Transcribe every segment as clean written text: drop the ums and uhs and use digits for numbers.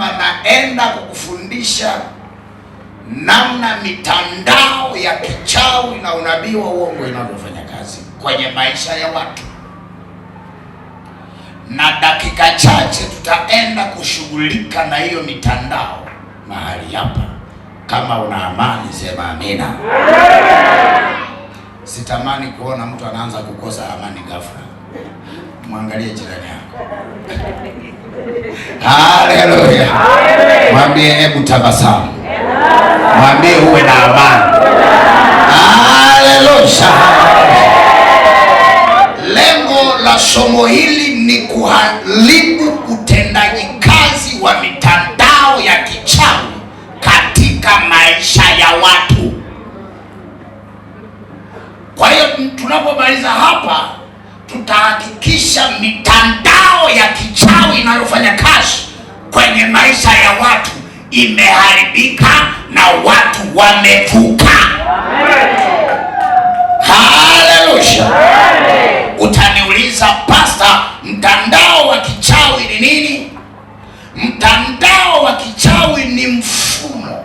kwamba naenda kukufundisha namna mitandao ya kichawi na unabii wa uongo inavyofanya kazi kwenye maisha ya watu, na dakika chache tutaenda kushughulika na hiyo mitandao mahali hapa. Kama una amani sema amina. Sitamani kuona mtu anaanza kukosa amani ghafla. Mwangalie jirani yako. Haleluya. Mwambie hebu tabasamu. Mwambie uwe na amani. Haleluya. Lengo la somo hili ni kuharibu utendaji kazi wa mitandao ya kichawi katika maisha ya watu. Kwa hiyo tunapomaliza hapa, tutahakikisha mitandao ya kichawi inayofanya kazi kwenye maisha ya watu imeharibika na watu wamevuka. Haleluya. Utaniuliza, Pastor, mtandao wa kichawi ni nini? Mtandao wa kichawi ni mfumo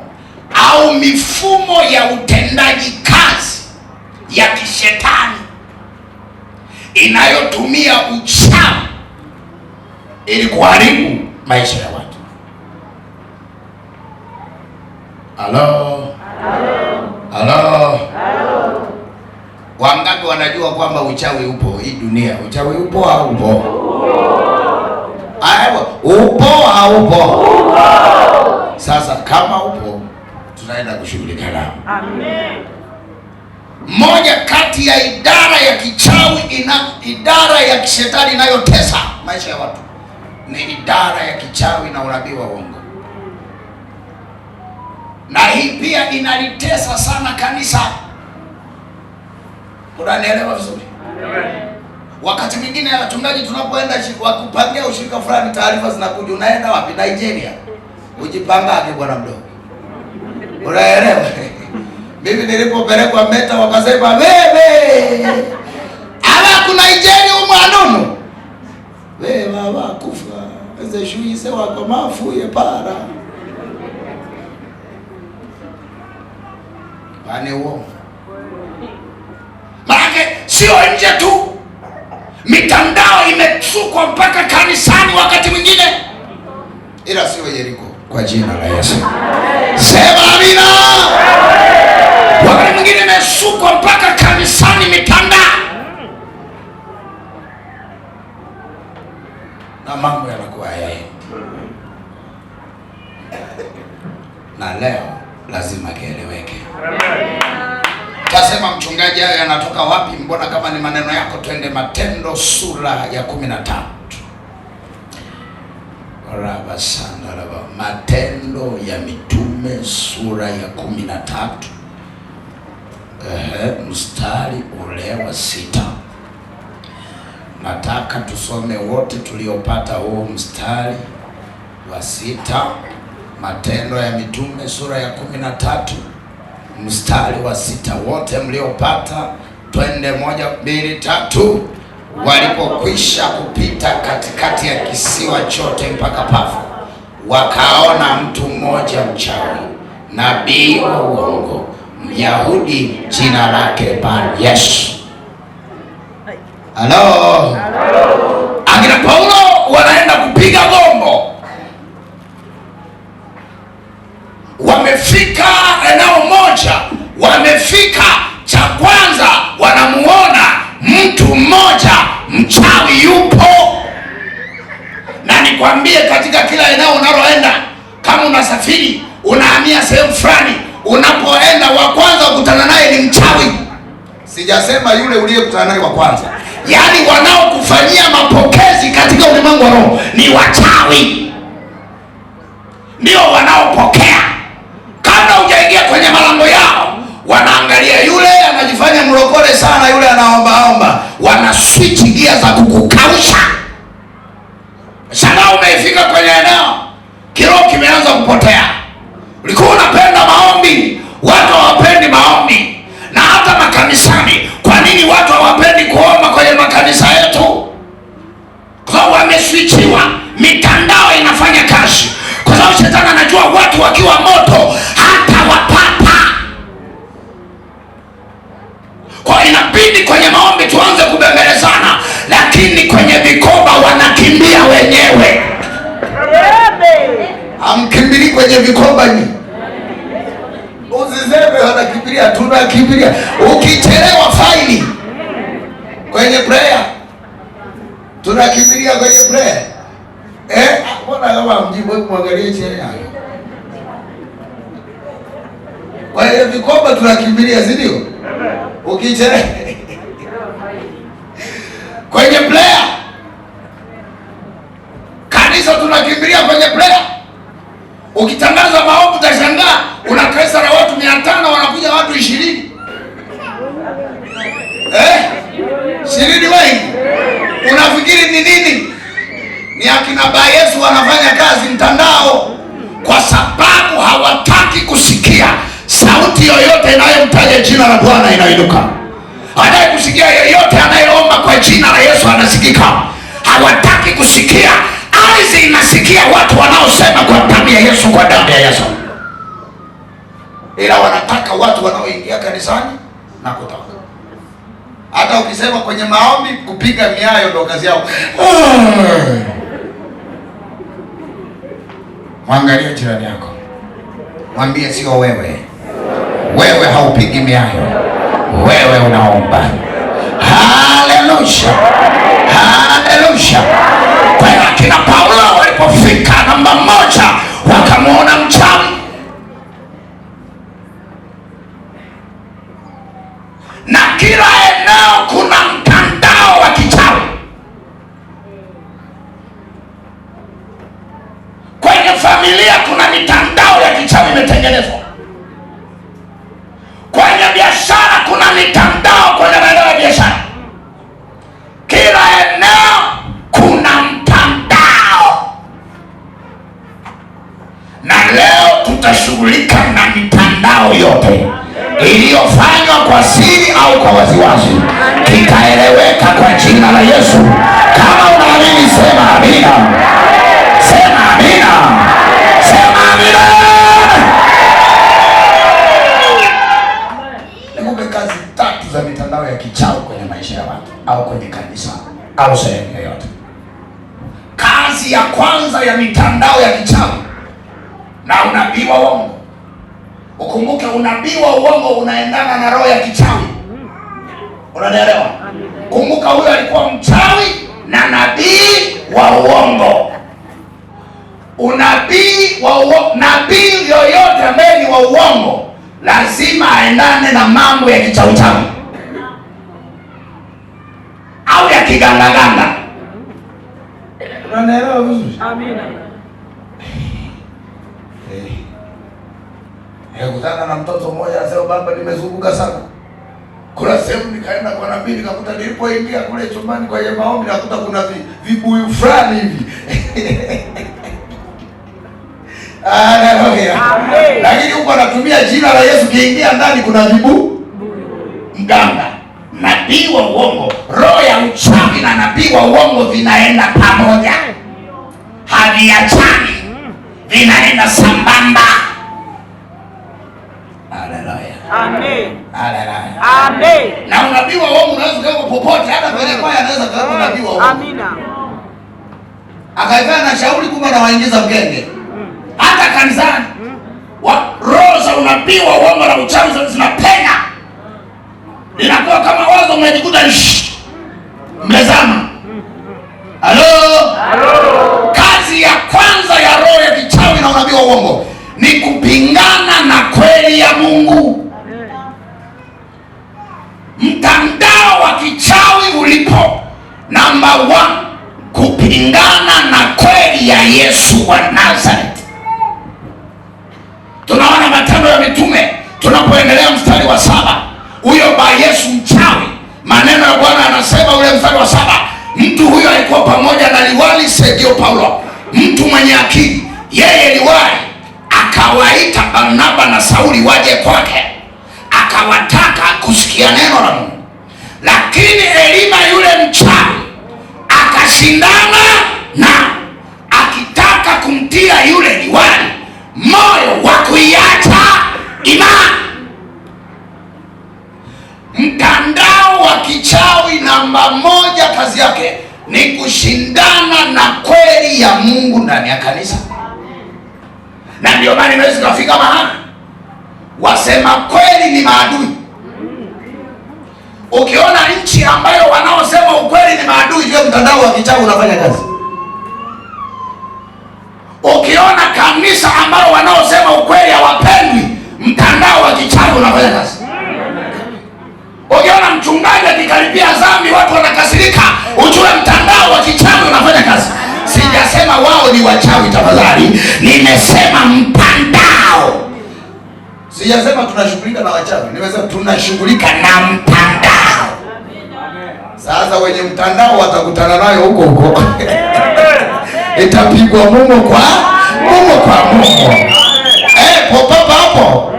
au mifumo ya utendaji kazi ya kishetani inayotumia uchawi ili kuharibu maisha ya watu. Halo. Wangapi wanajua kwamba uchawi upo hii dunia? Uchawi upo au upo? Upo au upo? Sasa kama upo, tunaenda kushughulika nao. Amen. Moja kati ya idara ya kichawi idara ya kishetani inayotesa maisha ya watu ni idara ya kichawi na unabii wa uongo. Na hii pia inalitesa sana kanisa. Unanielewa vizuri? Wakati mwingine wachungaji tunapoenda wakupangia ushirika fulani, taarifa zinakuja, unaenda wapi? Nigeria. Ujipangaje bwana mdogo? Unaelewa? Mimi nilipopelekwa Meta wakasema wewe ala kuna Nigeria umwanunu. Wewe baba kufa. Eze shuise wako mafu ye para. Bani uo. Maana sio nje tu. Mitandao imesukwa mpaka kanisani wakati mwingine. Ila sio Yeriko, kwa jina la Yesu. Sema amina. Wakati mwingine imesukwa mpaka kanisani mitandao. Na mambo yanakuwa yeye. Na leo lazima kieleweke. Tasema mchungaji, haya yanatoka wapi? Mbona kama ni maneno yako? Twende Matendo sura ya 13. Matendo ya Mitume sura ya 13. Mstari ule wa 6. Nataka tusome wote tuliopata huo mstari wa 6. Matendo ya Mitume sura ya 13 mstari wa 6. Wote mliopata, twende 1, 2, 3. Walipokwisha kupita katikati ya kisiwa chote mpaka Pafo, wakaona mtu mmoja mchawi, nabii wa uongo, Myahudi, jina lake Bar-Yesu. Halo. Akina Paulo wanaenda kupiga gombo. Wamefika eneo moja, wamefika cha kwanza, wanamuona mtu mmoja mchawi yupo. Na nikwambie, katika kila eneo unaloenda, kama unasafiri unahamia sehemu fulani, unapoenda wa kwanza kukutana naye ni mchawi. Sijasema yule uliyekutana naye wa kwanza, yaani wanaokufanyia mapokezi katika ulimwengu wa roho ni wachawi, ndio wanaopokea. Kabla hujaingia kwenye malango yao, wanaangalia yule anajifanya mlokole sana, yule anaomba, wana switch gia za kukukausha. Shangaa umeifika kwenye eneo, kiroho kimeanza kupotea. Ulikuwa unapenda maombi, watu hawapendi maombi. Na hata makanisani, kwa nini watu hawapendi kuomba kwenye makanisa yetu? Kwa sababu wameswichiwa, mitandao inafanya kazi. Kwa sababu Hamkimbili kwenye vikoba ni. Usiseme wanakimbilia, tunakimbilia. Ukichelewa faini kwenye prayer. Tunakimbilia kwenye prayer. Mbona kama mjibu mwangalie chini hapo. Kwa hiyo vikoba tunakimbilia, si ndio? Ukichelewa kwenye prayer. Kanisa tunakimbilia kwenye prayer. Ukitangaza maombi utashangaa unakesa na watu 500 wanakuja watu 20. 20 wengi. Unafikiri ni nini? Ni akina Baba Yesu wanafanya kazi mtandao, kwa sababu hawataki kusikia sauti yoyote inayomtaja jina la Bwana inainuka. Hawataki kusikia yoyote anayeomba kwa jina la Yesu anasikika. Hawataki kusikia ardhi inasikia watu wanaosema kwa damu ya Yesu, kwa damu ya Yesu. Ila wanataka watu wanaoingia kanisani na kutoka. Hata ukisema kwenye maombi kupiga miayo ndo kazi yao. Mwangalie jirani yako, mwambie sio wewe. Wewe haupigi miayo, wewe unaomba. Haleluya, haleluya. Kwa hiyo akina Paulo walipofika namba 1 wakamuona mchawi, na kila eneo kuna mtandao wa kichawi. Kwenye familia kuna mitandao ya kichawi imetengenezwa. Kwenye biashara kuna mitandao, kwenye maeneo ya biashara. Kila eneo kuna mtandao. Na leo tutashughulika na mitandao yote iliyofanywa kwa siri au kwa waziwazi. Kitaeleweka kwa jina la Yesu. Kama unaamini sema amina. Sema amina. Sema amina. Nikupe kazi 3 za mitandao ya kichawi kwenye maisha ya watu au kwenye kanisa au sehemu yoyote. Kazi ya kwanza ya mitandao ya kichawi na unabii wa uongo. Ukumbuke unabii wa uongo unaendana na roho ya kichawi. Unaelewa? Kumbuka huyo alikuwa mchawi na nabii wa uongo. Unabii wa uongo, nabii yoyote ambaye ni wa uongo lazima aendane na mambo ya kichawi chawi au ya kigangaganga. Unaelewa vizuri? Amina. Kutana na mtoto mmoja anasema, baba, nimezunguka sana. Kuna sehemu nikaenda kwa nabii, nikakuta nilipoingia kule chumbani kwenye maombi nakuta kuna vibuyu fulani hivi. Haleluya. Lakini huko anatumia jina la Yesu, kiingia ndani kuna vibuyu. Mganga, nabii wa uongo, roho ya uchawi na nabii wa uongo vinaenda pamoja. Haviachani. Vinaenda sambamba. Amen. Haleluya. Amen. Na unabii wa uongo unaweza kuwa popote, hata kwenye kwaya anaweza kuwa unabii wa uongo. Amina. Akaifanya na shauri kumbe na waingiza mgenge. Hata kanisani. Roho za unabii wa uongo na uchawi zinapenya. Inakuwa kama wazo umejikuta mmezama. Halo? Halo. Kazi ya kwanza ya roho ya kichawi na unabii wa uongo ni kupingana na kweli ya Mungu. Mtandao wa kichawi ulipo, namba 1, kupingana na kweli ya Yesu wa Nazareth. Tunaona Matendo ya Mitume, tunapoendelea mstari wa 7, huyo Baba Yesu mchawi, maneno ya Bwana anasema ule mstari wa 7, mtu huyo alikuwa pamoja na liwali Sergio Paulo, mtu mwenye akili. Yeye liwali akawaita Barnaba na Sauli waje kwake, akawataka kusikia neno la Mungu. Lakini Elima yule mchawi akashindana na akitaka kumtia yule liwali moyo wa kuiacha imani. Mtandao wa kichawi namba 1 kazi yake ni kushindana na kweli ya Mungu ndani ya kanisa. Na ndio maana inaweza kufika mahali wasema kweli ni maadui. Ukiona nchi ambayo wanaosema ukweli ni maadui, ndio mtandao wa kichawi unafanya kazi. Ukiona kanisa ambalo wanaosema ukweli hawapendwi, mtandao wa kichawi unafanya kazi. Ukiona mchungaji akikaribia dhambi watu wanakasirika, ujue mtandao wa kichawi unafanya kazi. Sijasema wao ni wachawi tafadhali, nimesema mtandao. Sijasema tunashughulika na wachawi, nimesema tunashughulika na mtandao. Sasa wenye mtandao watakutana nayo huko huko. Itapigwa mumo kwa mumo. Popa hapo.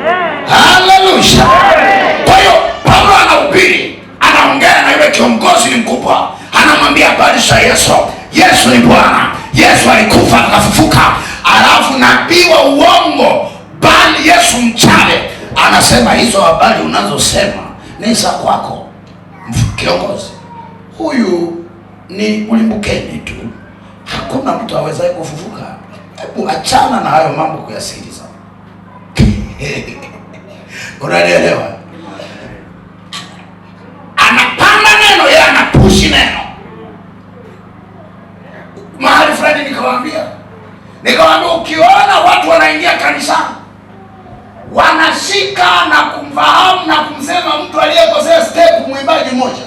Haleluya. Kwa hiyo Paulo anahubiri, anaongea na yule kiongozi mkubwa, anamwambia habari za Yesu. Yesu ni Bwana. Yesu alikufa akafufuka. Alafu nabii wa uongo bali Yesu mchawi anasema hizo habari unazosema ni za kwako kiongozi. Huyu ni ulimbukeni tu, hakuna mtu awezaye kufufuka. Hebu achana na hayo mambo kuyasikiliza. Unanielewa? Anapanda neno, yeye anapushi neno. Mahali fulani nikawaambia ukiona watu wanaingia kanisani wanashika na kumfahamu na kumsema mtu aliyekosea step mwimbaji mmoja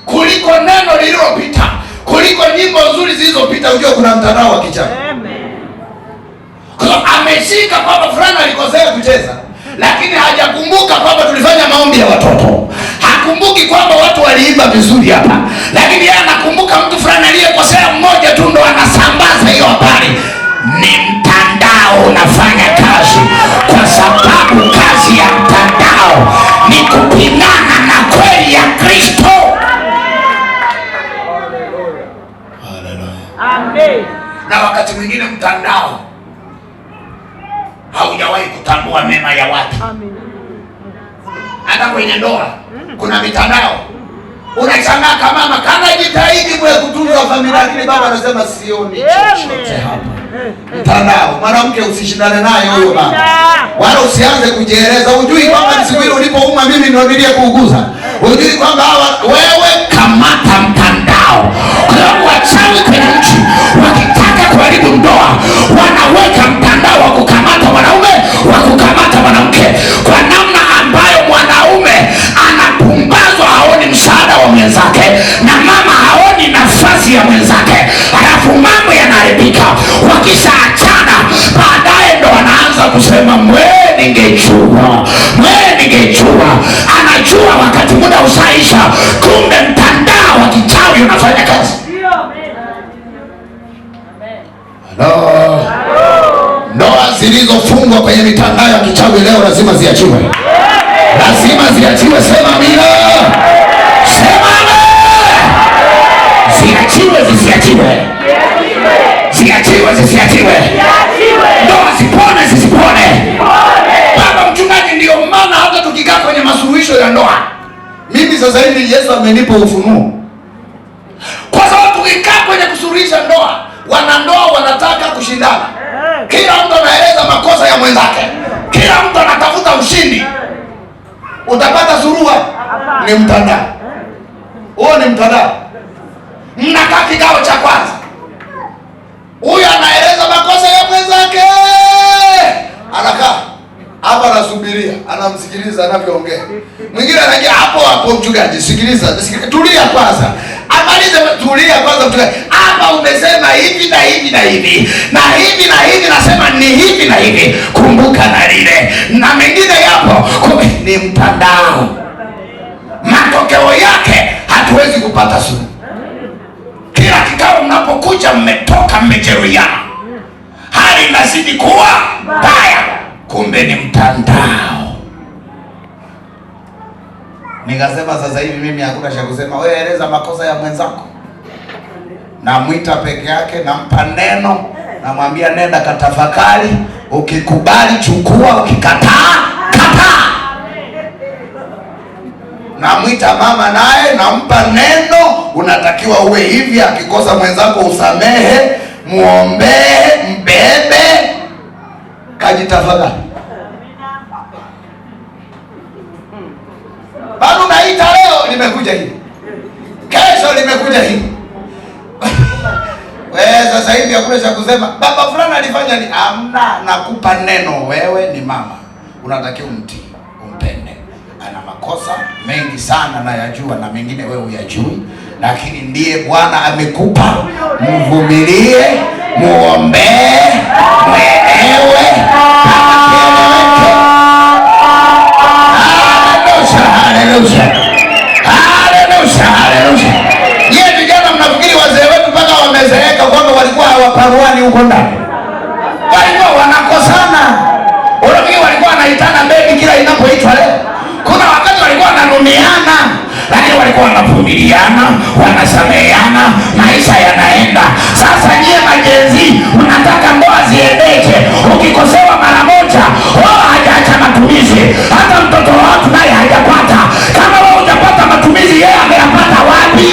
kuliko neno lililopita, kuliko nyimbo nzuri zilizopita, ujue kuna mtandao wa kichawi. Kwa ameshika kwamba fulani alikosea kucheza, lakini hajakumbuka kwamba tulifanya maombi ya watoto. Hakumbuki kwamba watu waliimba vizuri hapa, lakini yeye anakumbuka mtu fulani aliyekosea mmoja tu, ndo anasambaza hiyo habari. Ni mtandao unafanya kazi, kwa sababu kazi ya mtandao ni kupingana na kweli ya Kristo. Amen. Na wakati mwingine mtandao haujawahi kutambua mema ya watu. Amen. Hata kwenye ndoa kuna mitandao. Unashangaa kama mama kana jitahidi kwa kutunza familia, lakini baba anasema sioni chochote hapa. Mtandao, mwanamke usishindane naye huyo baba. Wala usianze kujieleza. Hujui kwamba ni siku ile ulipouma mimi ndio niliyekuuguza. Hujui kwamba wewe kamata mtandao. Kwa sababu wachawi kwenye nchi wakitaka kuharibu ndoa wanaweka mtandao wa kukamata mwanaume, wa kukamata mwanamke, kwa namna ambayo mwanaume anapumbazwa, haoni msaada wa mwenzake, na mama haoni nafasi ya mwenzake, halafu mambo yanaharibika. Wakishaachana baadaye ndo wanaanza kusema mwe ningejua. Anajua wakati muda ushaisha, kumbe mtandao wa kichawi unafanya kazi. Hello. Ndoa zilizofungwa kwenye mitandao ya kichawi leo lazima ziachiwe. Lazima ziachiwe. Sema amina. Sema amina. Ziachiwe zisiachiwe. Zisiachiwe. Ndoa zipone zisipone. Baba mchungaji, ndio maana hata tukikaa kwenye masuluhisho ya ndoa, mimi sasa hivi Yesu amenipa ufunuo. Kwa sababu tukikaa kwenye kusuluhisha ndoa, wanandoa wanataka kushindana. Kila mtu anaeleza makosa ya mwenzake. Kila mtu anatafuta ushindi. Utapata suruha? Ni mtandao. Huo ni mtandao. Mnakaa kikao cha kwanza, huyu anaeleza makosa ya mwenzake, anakaa hapa anasubiria, anamsikiliza anavyoongea. Mwingine anaingia hapo, mchungaji sikiliza, tulia kwanza. Amalize, tulia kwanza mchungaji. Hapa umesema hivi na hivi na hivi na hivi na hivi, nasema ni hivi na hivi, kumbuka na lile na mengine yapo. Ni mtandao. Matokeo yake hatuwezi kupata suluhu. Kila kikao mnapokuja mmetoka mmejeruhiana, hali inazidi kuwa mbaya, kumbe ni mtandao. Nikasema sasa hivi mimi hakuna cha kusema, wewe eleza makosa ya mwenzako. Namwita peke yake, nampa neno, namwambia nenda katafakari, ukikubali chukua, ukikataa kataa. Namwita mama naye nampa neno, unatakiwa uwe hivi, akikosa mwenzako usamehe, muombee, mbebe. ajitafakari. Bado naita leo limekuja hili, kesho limekuja hili. Wewe sasa hivi hakuna cha kusema baba fulani alifanya ni amna. Nakupa neno, wewe ni mama, unatakiwa umtii, umpende. Ana makosa mengi sana nayajua, na mengine wewe uyajui, lakini ndiye Bwana amekupa. Mvumilie, muombee, mwelewe, akieleweke. Haleluya, haleluya, haleluya. Yeye vijana mnafikiri wazee wetu mpaka wamezeeka kwamba walikuwa hawaparuani huko ndani? Walikuwa wanakosana. Unafikiri walikuwa wanaitana bebi kila inapoitwa leo? Kuna wakati walikuwa wananuniana, lakini walikuwa wanavumiliana, wanasameheana, maisha yanaenda. Sasa nyie majenzi mnataka ndoa ziendeje? Ukikosewa mara moja, wao hajaacha matumizi, hata mtoto wa watu naye hajapata. Kama wewe hujapata matumizi, yeye ameyapata wapi?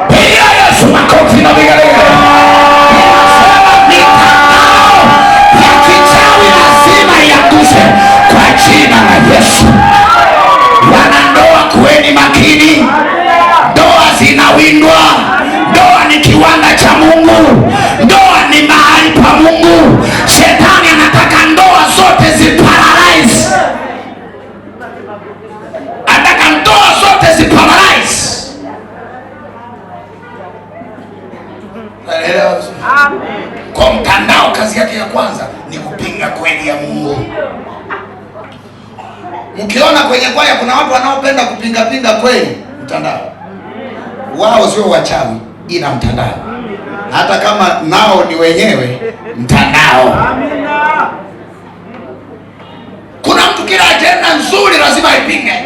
Piga Yesu makofi na vigelegele. Wanandoa, kuweni makini. Ndoa zinawindwa. Ndoa ni kiwanda cha Mungu. Ndoa ni mahali pa Mungu. Shetani anataka ndoa zote ziparalyze. Anataka ndoa zote ziparalyze. Amen. Kwa mtandao kazi yake ya kwanza ni kupinga kweli ya Mungu. Mkiona kwenye kwaya kuna watu wanaopenda kupinga pinga kweli, mtandao wao sio wachawi, ila mtandao. Hata kama nao ni wenyewe mtandao. Kuna mtu kila ajenda nzuri lazima ipinge.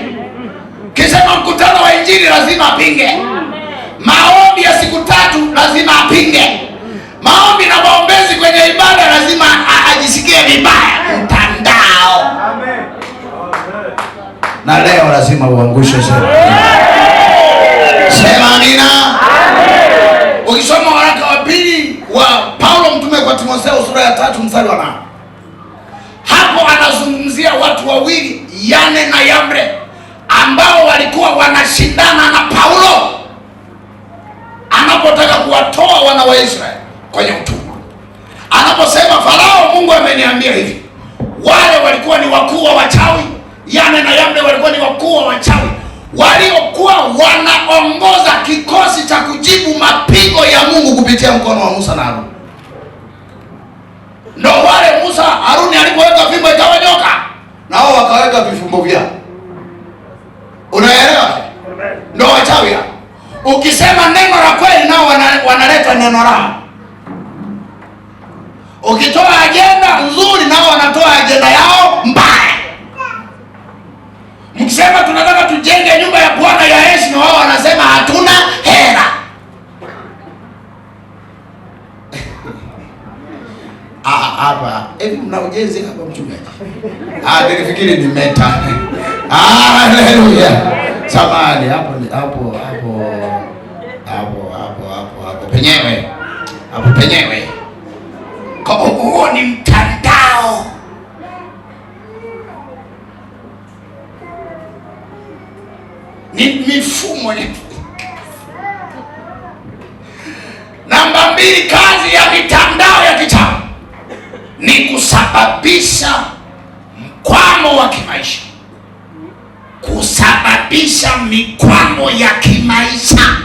Kisema mkutano wa injili lazima apinge. Maombi ya siku 3 lazima apinge. Maombi na maombezi kwenye ibada lazima ajisikie vibaya. Mtandao. Na leo lazima uangushe sema. Sema amina. Ukisoma waraka wa pili wa Paulo mtume kwa Timotheo sura ya 3 mstari wa 8. Hapo anazungumzia watu wawili, Yane na Yambre, ambao walikuwa wanashindana na Paulo anapotaka kuwatoa wana wa Israeli kwenye utumwa. Anaposema Farao, Mungu ameniambia hivi. Wale walikuwa ni wakuu wa wachawi. Yane na Yambre walikuwa ni wakuu wa wachawi waliokuwa wanaongoza kikosi cha kujibu mapigo ya Mungu kupitia mkono wa Musa na Haruni. Ndio wale Musa, Haruni alipoweka fimbo ikawa nyoka, na wao wakaweka vifumbo vyao. Unaelewa? Ndio wachawi. Ukisema neno la kweli, nao wanaleta neno lao. Ukitoa ajenda nzuri, nao wanatoa ajenda yao mbaya. Mkisema tunataka tujenge nyumba ya Bwana ya heshima, wao wanasema hatuna hela. Hapa hivi mna ujenzi hapa mchungaji? Nilifikiri ni meta. Haleluya. Samahani, hapo penyewe. Hapo penyewe. Kwa huo ni mtandao. Ni mifumo ya namba 2. Kazi ya mitandao ya kichawi ni kusababisha mkwamo wa kimaisha, kusababisha mikwamo ya kimaisha.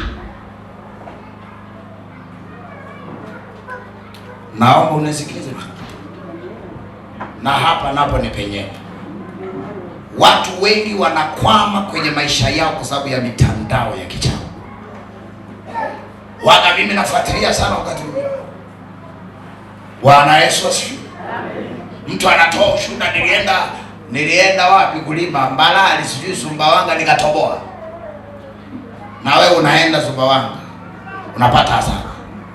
Naomba unisikilize, na hapa napo ni penyewe. Watu wengi wanakwama kwenye maisha yao kwa sababu ya mitandao ya kichawi. Waga mimi nafuatilia sana wakati huu. Bwana Yesu asifiwe. Mtu anatoa ushuhuda, nilienda wapi kulima Mbalali, sijui Sumbawanga, nikatoboa. Na wewe unaenda Sumbawanga unapata hasara.